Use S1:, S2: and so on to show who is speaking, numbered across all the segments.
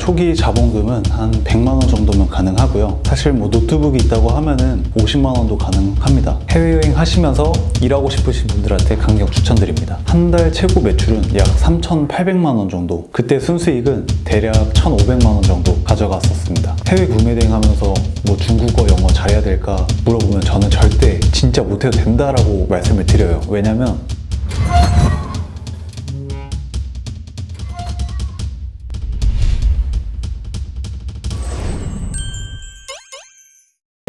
S1: 초기 자본금은 한 100만 원 정도면 가능하고요. 사실 뭐 노트북이 있다고 하면은 50만 원도 가능합니다. 해외여행 하시면서 일하고 싶으신 분들한테 강력 추천드립니다. 한 달 최고 매출은 약 3,800만 원 정도, 그때 순수익은 대략 1,500만 원 정도 가져갔었습니다. 해외 구매 대행 하면서 뭐 중국어, 영어 잘해야 될까 물어보면 저는 절대 진짜 못해도 된다라고 말씀을 드려요. 왜냐면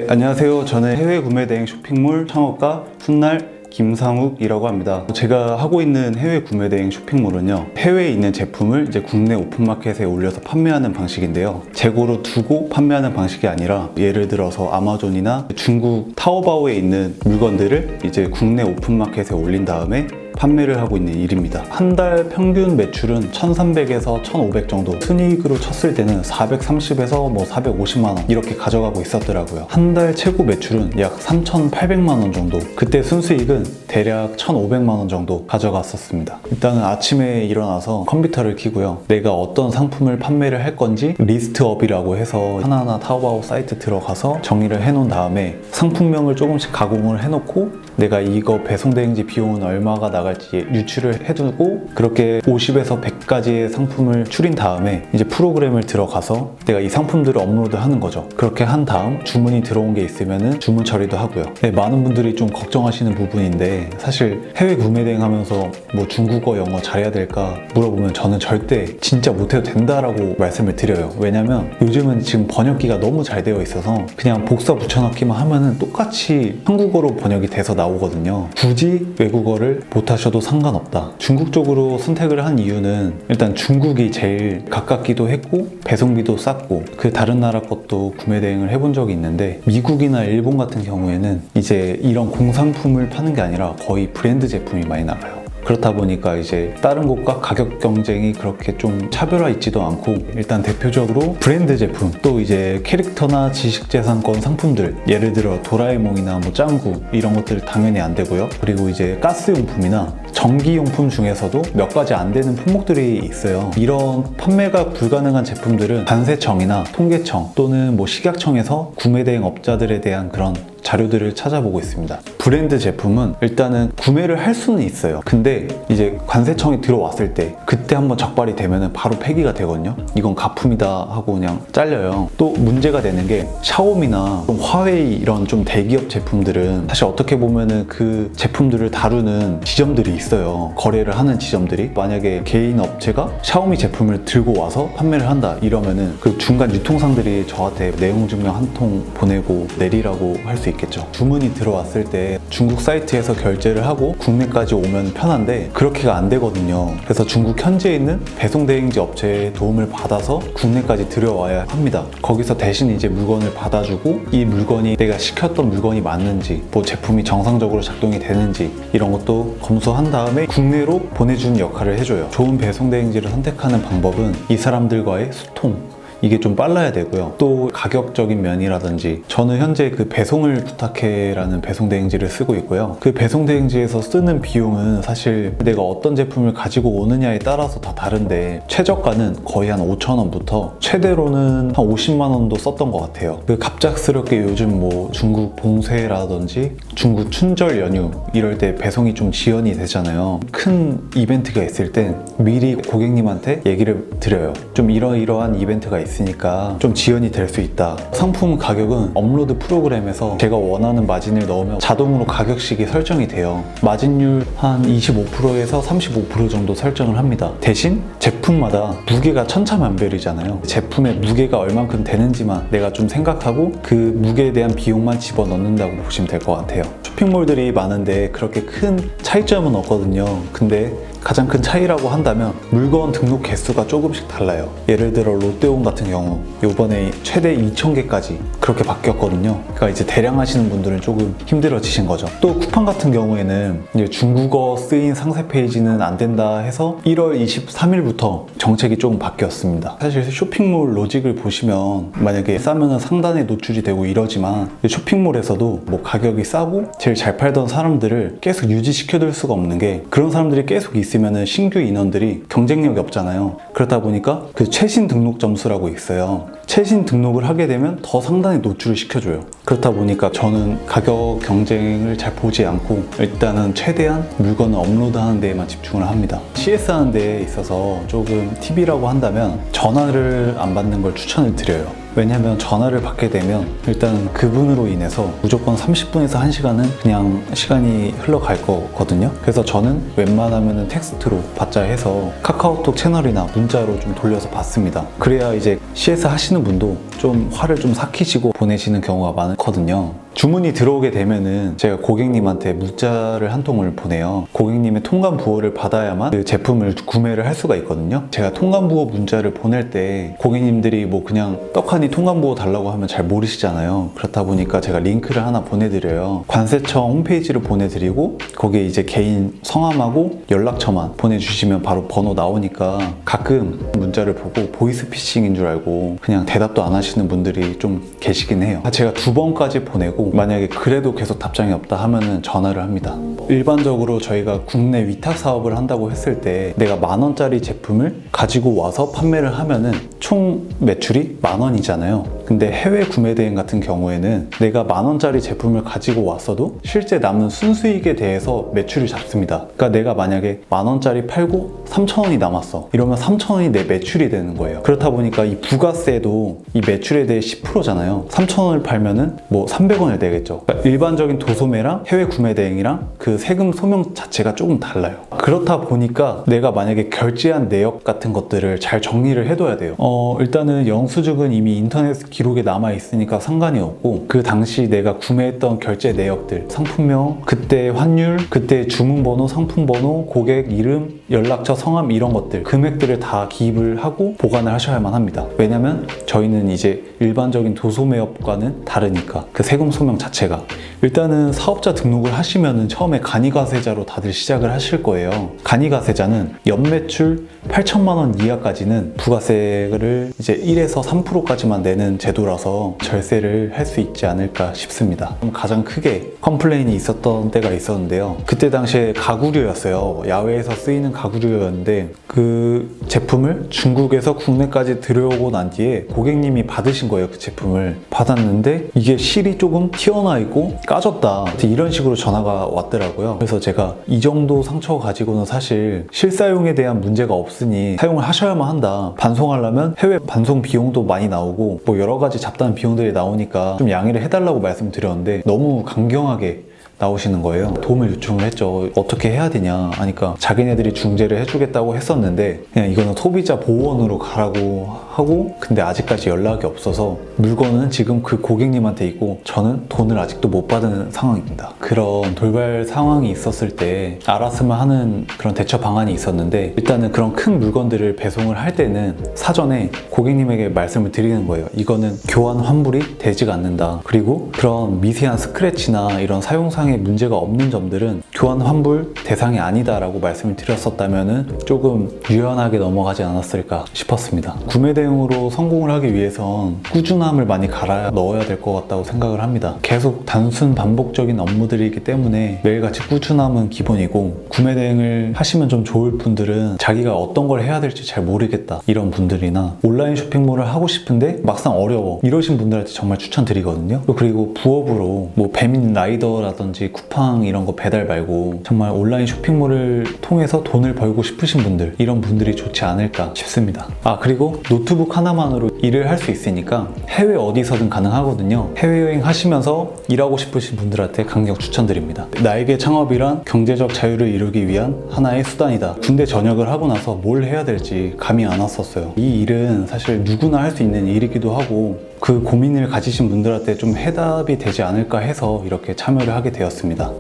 S1: 안녕하세요. 저는 해외 구매 대행 쇼핑몰 창업가 훗날 김상욱이라고 합니다. 제가 하고 있는 해외 구매 대행 쇼핑몰은요, 해외에 있는 제품을 이제 국내 오픈마켓에 올려서 판매하는 방식인데요, 재고로 두고 판매하는 방식이 아니라 예를 들어서 아마존이나 중국 타오바오에 있는 물건들을 이제 국내 오픈마켓에 올린 다음에 판매를 하고 있는 일입니다. 한 달 평균 매출은 1,300에서 1,500 정도, 순이익으로 쳤을 때는 430에서 뭐 450만 원 이렇게 가져가고 있었더라고요. 한 달 최고 매출은 약 3,800만 원 정도, 그때 순수익은 대략 1,500만 원 정도 가져갔었습니다. 일단은 아침에 일어나서 컴퓨터를 켜고요, 내가 어떤 상품을 판매를 할 건지 리스트업이라고 해서 하나하나 타오바오 사이트 들어가서 정리를 해놓은 다음에 상품명을 조금씩 가공을 해놓고 내가 이거 배송대행지 비용은 얼마가 나갈지 유추를 해두고, 그렇게 50에서 100가지의 상품을 추린 다음에 이제 프로그램을 들어가서 내가 이 상품들을 업로드하는 거죠. 그렇게 한 다음 주문이 들어온 게 있으면은 주문 처리도 하고요. 네, 많은 분들이 좀 걱정하시는 부분인데, 사실 해외 구매 대행 하면서 뭐 중국어, 영어 잘해야 될까 물어보면 저는 절대 진짜 못해도 된다라고 말씀을 드려요. 왜냐면 요즘은 지금 번역기가 너무 잘 되어 있어서 그냥 복사 붙여넣기만 하면은 똑같이 한국어로 번역이 돼서 나오거든요. 굳이 외국어를 못하셔도 상관없다. 중국 쪽으로 선택을 한 이유는 일단 중국이 제일 가깝기도 했고 배송비도 쌌고, 그 다른 나라 것도 구매 대행을 해본 적이 있는데, 미국이나 일본 같은 경우에는 이제 이런 공산품을 파는 게 아니라 거의 브랜드 제품이 많이 나가요. 그렇다 보니까 이제 다른 곳과 가격 경쟁이 그렇게 좀 차별화 있지도 않고, 일단 대표적으로 브랜드 제품, 또 이제 캐릭터나 지식재산권 상품들, 예를 들어 도라에몽이나 뭐 짱구 이런 것들 당연히 안 되고요. 그리고 이제 가스용품이나 전기용품 중에서도 몇 가지 안 되는 품목들이 있어요. 이런 판매가 불가능한 제품들은 관세청이나 통계청 또는 뭐 식약청에서 구매 대행 업자들에 대한 그런 자료들을 찾아보고 있습니다. 브랜드 제품은 일단은 구매를 할 수는 있어요. 근데 이제 관세청이 들어왔을 때 그때 한번 적발이 되면은 바로 폐기가 되거든요. 이건 가품이다 하고 그냥 잘려요. 또 문제가 되는 게 샤오미나 좀 화웨이 이런 좀 대기업 제품들은 사실 어떻게 보면은 그 제품들을 다루는 지점들이 있어요. 거래를 하는 지점들이. 만약에 개인 업체가 샤오미 제품을 들고 와서 판매를 한다 이러면은 그 중간 유통상들이 저한테 내용 증명 한 통 보내고 내리라고 할 수 있겠죠. 주문이 들어왔을 때 중국 사이트에서 결제를 하고 국내까지 오면 편한데 그렇게가 안 되거든요. 그래서 중국 현지에 있는 배송 대행지 업체의 도움을 받아서 국내까지 들여와야 합니다. 거기서 대신 이제 물건을 받아주고, 이 물건이 내가 시켰던 물건이 맞는지, 뭐 제품이 정상적으로 작동이 되는지 이런 것도 검수한 다음에 국내로 보내주는 역할을 해줘요. 좋은 배송 대행지를 선택하는 방법은 이 사람들과의 소통, 이게 좀 빨라야 되고요. 또 가격적인 면이라든지, 저는 현재 그 배송을 부탁해라는 배송 대행지를 쓰고 있고요. 그 배송 대행지에서 쓰는 비용은 사실 내가 어떤 제품을 가지고 오느냐에 따라서 다 다른데, 최저가는 거의 한 5,000원부터 최대로는 한 50만 원도 썼던 것 같아요. 그 갑작스럽게 요즘 뭐 중국 봉쇄라든지 중국 춘절 연휴 이럴 때 배송이 좀 지연이 되잖아요. 큰 이벤트가 있을 땐 미리 고객님한테 얘기를 드려요. 좀 이러이러한 이벤트가 있으니까 좀 지연이 될 수 있다. 상품 가격은 업로드 프로그램에서 제가 원하는 마진을 넣으면 자동으로 가격식이 설정이 돼요. 마진율 한 25%에서 35% 정도 설정을 합니다. 대신 제품마다 무게가 천차만별이잖아요. 제품의 무게가 얼만큼 되는지만 내가 좀 생각하고 그 무게에 대한 비용만 집어넣는다고 보시면 될 것 같아요. 쇼핑몰들이 많은데 그렇게 큰 차이점은 없거든요. 근데 가장 큰 차이라고 한다면 물건 등록 개수가 조금씩 달라요. 예를 들어 롯데홈 같은 경우 요번에 최대 2,000개까지 그렇게 바뀌었거든요. 그러니까 이제 대량 하시는 분들은 조금 힘들어지신 거죠. 또 쿠팡 같은 경우에는 이제 중국어 쓰인 상세 페이지는 안 된다 해서 1월 23일부터 정책이 조금 바뀌었습니다. 사실 쇼핑몰 로직을 보시면 만약에 싸면 상단에 노출이 되고 이러지만, 쇼핑몰에서도 뭐 가격이 싸고 제일 잘 팔던 사람들을 계속 유지시켜둘 수가 없는 게, 그런 사람들이 계속 있으면 있으면 신규 인원들이 경쟁력이 없잖아요. 그렇다 보니까 그 최신 등록 점수라고 있어요. 최신 등록을 하게 되면 더 상단에 노출을 시켜줘요. 그렇다 보니까 저는 가격 경쟁을 잘 보지 않고 일단은 최대한 물건을 업로드하는 데에만 집중을 합니다. CS 하는 데에 있어서 조금 팁이라고 한다면 전화를 안 받는 걸 추천을 드려요. 왜냐면 전화를 받게 되면 일단 그분으로 인해서 무조건 30분에서 1시간은 그냥 시간이 흘러갈 거거든요. 그래서 저는 웬만하면 텍스트로 받자 해서 카카오톡 채널이나 문자로 좀 돌려서 받습니다. 그래야 이제 CS 하시는 분도 좀 화를 좀 삭히시고 보내시는 경우가 많거든요. 주문이 들어오게 되면은 제가 고객님한테 문자를 한 통을 보내요. 고객님의 통관 부호를 받아야만 그 제품을 구매를 할 수가 있거든요. 제가 통관 부호 문자를 보낼 때 고객님들이 뭐 그냥 떡하니 통관 부호 달라고 하면 잘 모르시잖아요. 그렇다 보니까 제가 링크를 하나 보내드려요. 관세청 홈페이지를 보내드리고 거기에 이제 개인 성함하고 연락처만 보내주시면 바로 번호 나오니까 가끔 문자를 보고 보이스피싱인 줄 알고 그냥 대답도 안 하시는 분들이 좀 계시긴 해요. 제가 2번까지 보내고 만약에 그래도 계속 답장이 없다 하면은 전화를 합니다. 일반적으로 저희가 국내 위탁 사업을 한다고 했을 때 내가 10,000원짜리 제품을 가지고 와서 판매를 하면은 총 매출이 10,000원이잖아요. 근데 해외 구매 대행 같은 경우에는 내가 10,000원짜리 제품을 가지고 왔어도 실제 남는 순수익에 대해서 매출을 잡습니다. 그러니까 내가 만약에 10,000원짜리 팔고 3,000원이 남았어. 이러면 3,000원이 내 매출이 되는 거예요. 그렇다 보니까 이 부가세도 이 매출에 대해 10%잖아요. 3,000원을 팔면은 뭐 300원을 내겠죠. 그러니까 일반적인 도소매랑 해외 구매 대행이랑 그 세금 소명 자체가 조금 달라요. 그렇다 보니까 내가 만약에 결제한 내역 같은 것들을 잘 정리를 해둬야 돼요. 일단은 영수증은 이미 인터넷 기록에 남아 있으니까 상관이 없고 그 당시 내가 구매했던 결제 내역들, 상품명, 그때 환율, 그때 주문번호, 상품번호, 고객 이름, 연락처, 성함 이런 것들 금액들을 다 기입을 하고 보관을 하셔야만 합니다. 왜냐면 저희는 이제 일반적인 도소매업과는 다르니까 그 세금 소명 자체가 일단은 사업자 등록을 하시면은 처음에 간이가세자로 다들 시작을 하실 거예요. 간이가세자는 연매출 8천만 원 이하까지는 부가세를 이제 1에서 3%까지만 내는 제도라서 절세를 할 수 있지 않을까 싶습니다. 가장 크게 컴플레인이 있었던 때가 있었는데요. 그때 당시에 가구류였어요. 야외에서 쓰이는 가구류였는데 그 제품을 중국에서 국내까지 들여오고 난 뒤에 고객님이 받으신 거예요. 그 제품을 받았는데 이게 실이 조금 튀어나와 있고 까졌다 이런 식으로 전화가 왔더라고요. 그래서 제가 이 정도 상처 가지고는 사실 실사용에 대한 문제가 없으니 사용을 하셔야만 한다. 반송하려면 해외 반송 비용도 많이 나오고 뭐 여러 가지 잡다한 비용들이 나오니까 좀 양해를 해달라고 말씀드렸는데 너무 강경하게 나오시는 거예요. 도움을 요청을 했죠. 어떻게 해야 되냐 하니까 자기네들이 중재를 해주겠다고 했었는데 그냥 이거는 소비자 보호원으로 가라고 하고 근데 아직까지 연락이 없어서 물건은 지금 그 고객님한테 있고 저는 돈을 아직도 못 받은 상황입니다. 그런 돌발 상황이 있었을 때 알았으면 하는 그런 대처 방안이 있었는데 일단은 그런 큰 물건들을 배송을 할 때는 사전에 고객님에게 말씀을 드리는 거예요. 이거는 교환 환불이 되지가 않는다. 그리고 그런 미세한 스크래치나 이런 사용상의 문제가 없는 점들은 교환 환불 대상이 아니다라고 말씀을 드렸었다면은 조금 유연하게 넘어가지 않았을까 싶었습니다. 구매 대응으로 성공을 하기 위해선 꾸준함을 많이 갈아 넣어야 될 것 같다고 생각을 합니다. 계속 단순 반복적인 업무들이기 때문에 매일같이 꾸준함은 기본이고 구매 대응을 하시면 좀 좋을 분들은 자기가 어떤 걸 해야 될지 잘 모르겠다 이런 분들이나 온라인 쇼핑몰을 하고 싶은데 막상 어려워 이러신 분들한테 정말 추천드리거든요. 그리고 부업으로 뭐 배민 라이더라든지 쿠팡 이런 거 배달 말고 정말 온라인 쇼핑몰을 통해서 돈을 벌고 싶으신 분들 이런 분들이 좋지 않을까 싶습니다. 그리고 노트북 하나만으로 일을 할 수 있으니까 해외 어디서든 가능하거든요. 해외여행 하시면서 일하고 싶으신 분들한테 강력 추천드립니다. 나에게 창업이란 경제적 자유를 이루기 위한 하나의 수단이다. 군대 전역을 하고 나서 뭘 해야 될지 감이 안 왔었어요. 이 일은 사실 누구나 할 수 있는 일이기도 하고 그 고민을 가지신 분들한테 좀 해답이 되지 않을까 해서 이렇게 참여를 하게 되었습니다.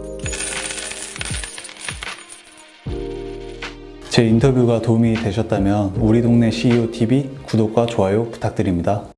S1: 제 인터뷰가 도움이 되셨다면 우리 동네 CEO TV 구독과 좋아요 부탁드립니다.